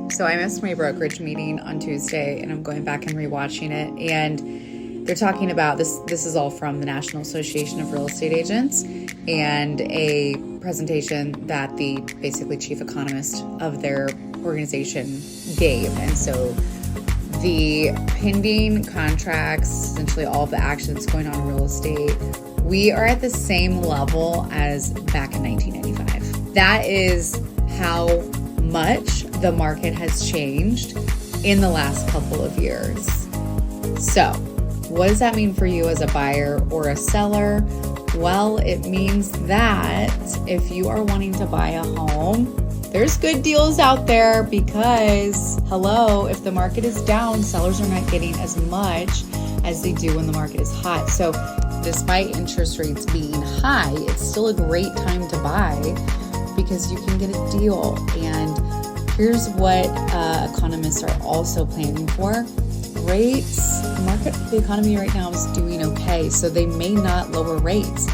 So I missed my brokerage meeting on Tuesday, and I'm going back and rewatching it. And they're talking about this. This is all from the National Association of Real Estate Agents, and a presentation that the basically chief economist of their organization gave. And so the pending contracts, essentially all of the actions going on in real estate, we are at the same level as back in 1995. That is how much the market has changed in the last couple of years. So, what does that mean for you as a buyer or a seller? Well, it means that if you are wanting to buy a home, there's good deals out there because, hello, if the market is down, sellers are not getting as much as they do when the market is hot. So despite interest rates being high, it's still a great time to buy because you can get a deal. And here's what economists are also planning for. Rates, the economy right now is doing okay, so they may not lower rates.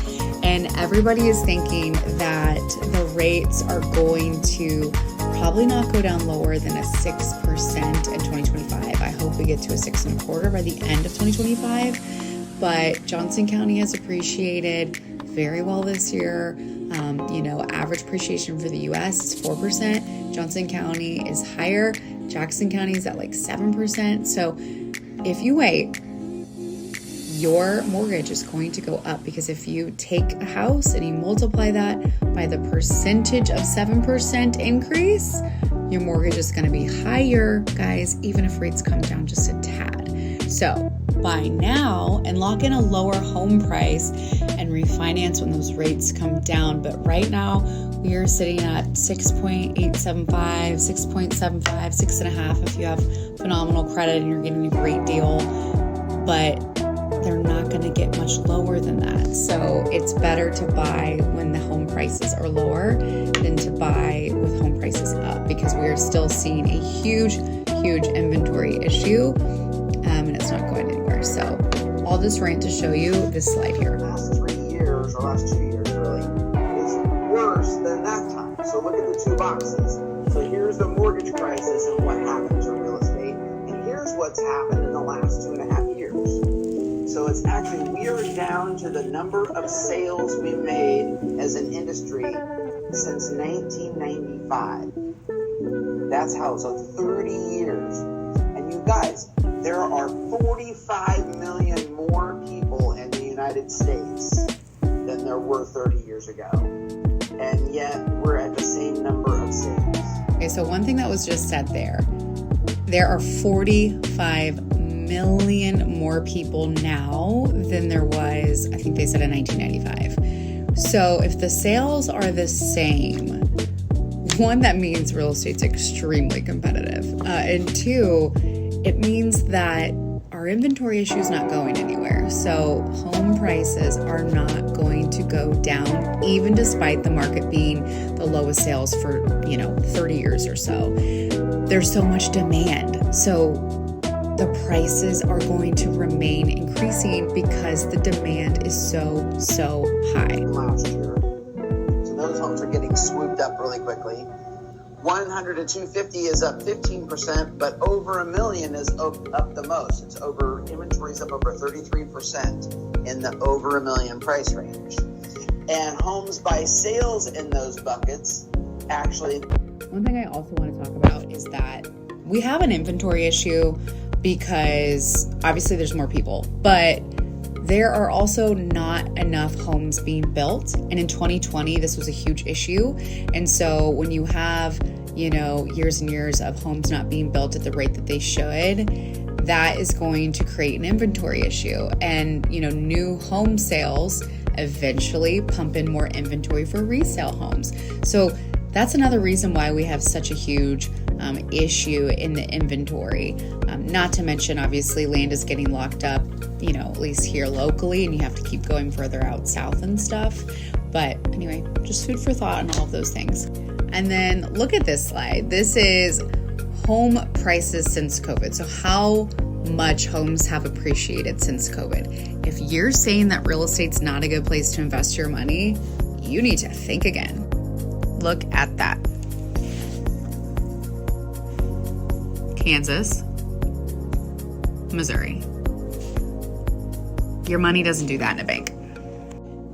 And everybody is thinking that the rates are going to probably not go down lower than a 6% in 2025. I hope we get to a 6.25% by the end of 2025. But Johnson County has appreciated very well this year. Average appreciation for the U.S. is 4%. Johnson County is higher. Jackson County is at like 7%. So if you wait, your mortgage is going to go up, because if you take a house and you multiply that by the percentage of 7% increase, your mortgage is going to be higher, guys, even if rates come down just a tad. So buy now and lock in a lower home price and refinance when those rates come down. But right now we are sitting at 6.875, 6.75, 6.5 if you have phenomenal credit and you're getting a great deal. But they're not going to get much lower than that. So it's better to buy when the home prices are lower than to buy with home prices up, because we are still seeing a huge inventory issue, and it's not going anywhere. So all this rant to show you this slide here. The last 3 years, or last 2 years really, is worse than that time. So look at the two boxes. So here's the mortgage crisis and what happened to real estate, and here's what's happened in the last 2.5 years. So it's actually, we are down to the number of sales we made as an industry since 1995. That's how, so 30 years. And you guys, there are 45 million more people in the United States than there were 30 years ago. And yet we're at the same number of sales. Okay, so one thing that was just said there are 45 million more people now than there was, I think they said, in 1995. So if the sales are the same, one, that means real estate's extremely competitive. And two, it means that our inventory issue is not going anywhere. So home prices are not going to go down, even despite the market being the lowest sales for, 30 years or so. There's so much demand. So the prices are going to remain increasing because the demand is so high. Last year. So those homes are getting swooped up really quickly. 100 to 250 is up 15%, but over $1 million is up the most. It's over, inventory's up over 33% in the over $1 million price range. And homes by sales in those buckets actually. One thing I also want to talk about is that we have an inventory issue because obviously there's more people, but there are also not enough homes being built. And in 2020, this was a huge issue. And so when you have, years and years of homes not being built at the rate that they should, that is going to create an inventory issue. And, new home sales eventually pump in more inventory for resale homes. So that's another reason why we have such a huge issue in the inventory. Not to mention, obviously, land is getting locked up, at least here locally, and you have to keep going further out south and stuff. But anyway, just food for thought on all of those things. And then look at this slide. This is home prices since COVID. So how much homes have appreciated since COVID. If you're saying that real estate's not a good place to invest your money, you need to think again. Look at that. Kansas, Missouri. Your money doesn't do that in a bank.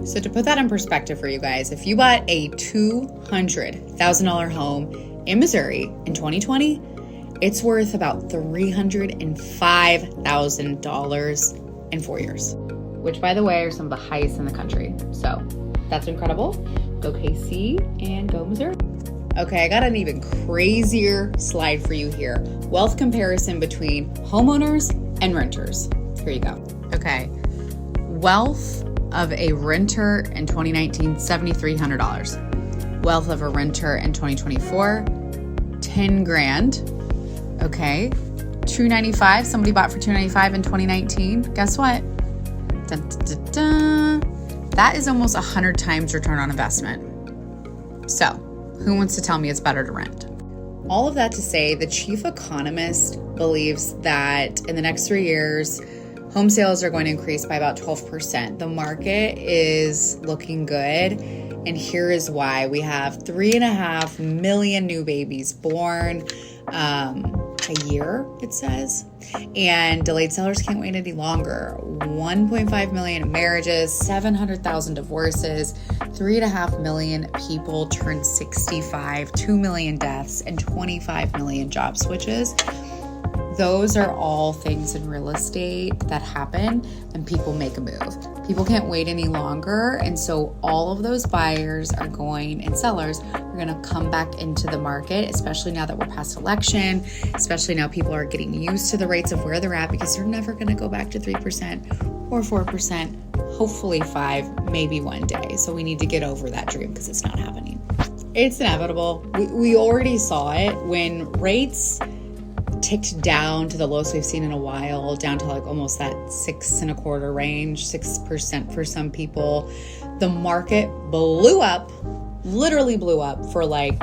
So to put that in perspective for you guys, if you bought a $200,000 home in Missouri in 2020, it's worth about $305,000 in 4 years, which, by the way, are some of the highest in the country. So that's incredible. Go KC and go Missouri. Okay, I got an even crazier slide for you here. Wealth comparison between homeowners and renters. Here you go. Okay, wealth of a renter in 2019, $7,300. Wealth of a renter in 2024, $10,000. Okay, $295. Somebody bought for $295 in 2019. Guess what? Dun, dun, dun, dun. That is almost 100 times return on investment. So, who wants to tell me it's better to rent? All of that to say, the chief economist believes that in the next 3 years, home sales are going to increase by about 12%. The market is looking good, and here is why. We have 3.5 million new babies born a year, it says, and delayed sellers can't wait any longer. 1.5 million marriages, 700,000 divorces, 3.5 million people turn 65, 2 million deaths, and 25 million job switches. Those are all things in real estate that happen, and people make a move. People can't wait any longer, and so all of those buyers are going, and sellers are going to come back into the market, especially now that we're past election, especially now people are getting used to the rates of where they're at, because they're never going to go back to 3% or 4%, hopefully 5%, maybe one day. So we need to get over that dream because it's not happening. It's inevitable. We already saw it when rates ticked down to the lowest we've seen in a while, down to like almost that 6.25% range, 6% for some people. The market blew up, literally blew up for like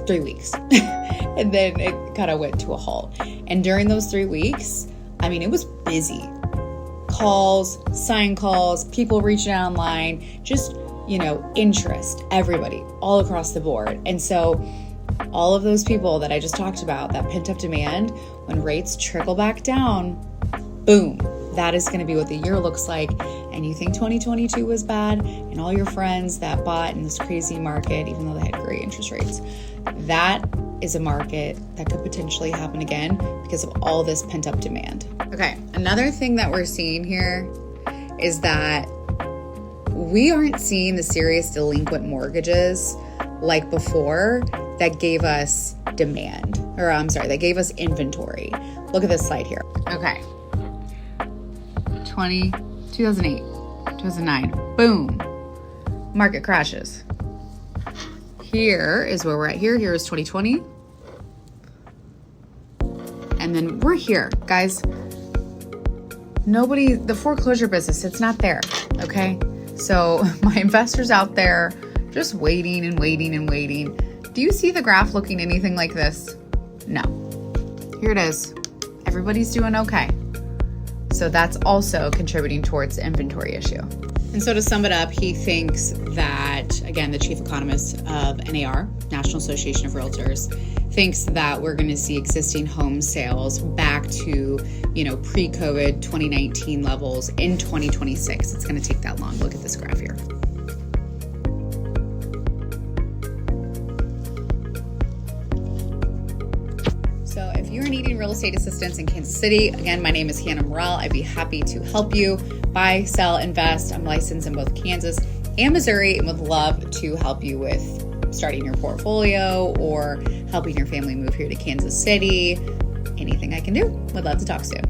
3 weeks. And then it kind of went to a halt. And during those 3 weeks, I mean, it was busy. Calls, sign calls, people reaching out online, just, interest, everybody, all across the board. And so all of those people that I just talked about, that pent-up demand, when rates trickle back down, boom, that is going to be what the year looks like. And you think 2022 was bad, and all your friends that bought in this crazy market, even though they had great interest rates, that is a market that could potentially happen again because of all this pent-up demand. Okay, another thing that we're seeing here is that we aren't seeing the serious delinquent mortgages like before that gave us that gave us inventory. Look at this slide here. Okay. 2008, 2009, boom, market crashes. Here is where we're at here. Here is 2020. And then we're here, guys. The foreclosure business, it's not there, okay? So my investors out there just waiting and waiting and waiting. Do you see the graph looking anything like this? No. Here it is. Everybody's doing okay. So that's also contributing towards the inventory issue. And so to sum it up, he thinks that, again, the chief economist of NAR, National Association of Realtors, thinks that we're going to see existing home sales back to, pre-COVID 2019 levels in 2026. It's going to take that long. Look at this graph here. So if you're needing real estate assistance in Kansas City, again, my name is Hannah Murrell. I'd be happy to help you buy, sell, invest. I'm licensed in both Kansas and Missouri and would love to help you with starting your portfolio or helping your family move here to Kansas City. Anything I can do, would love to talk soon.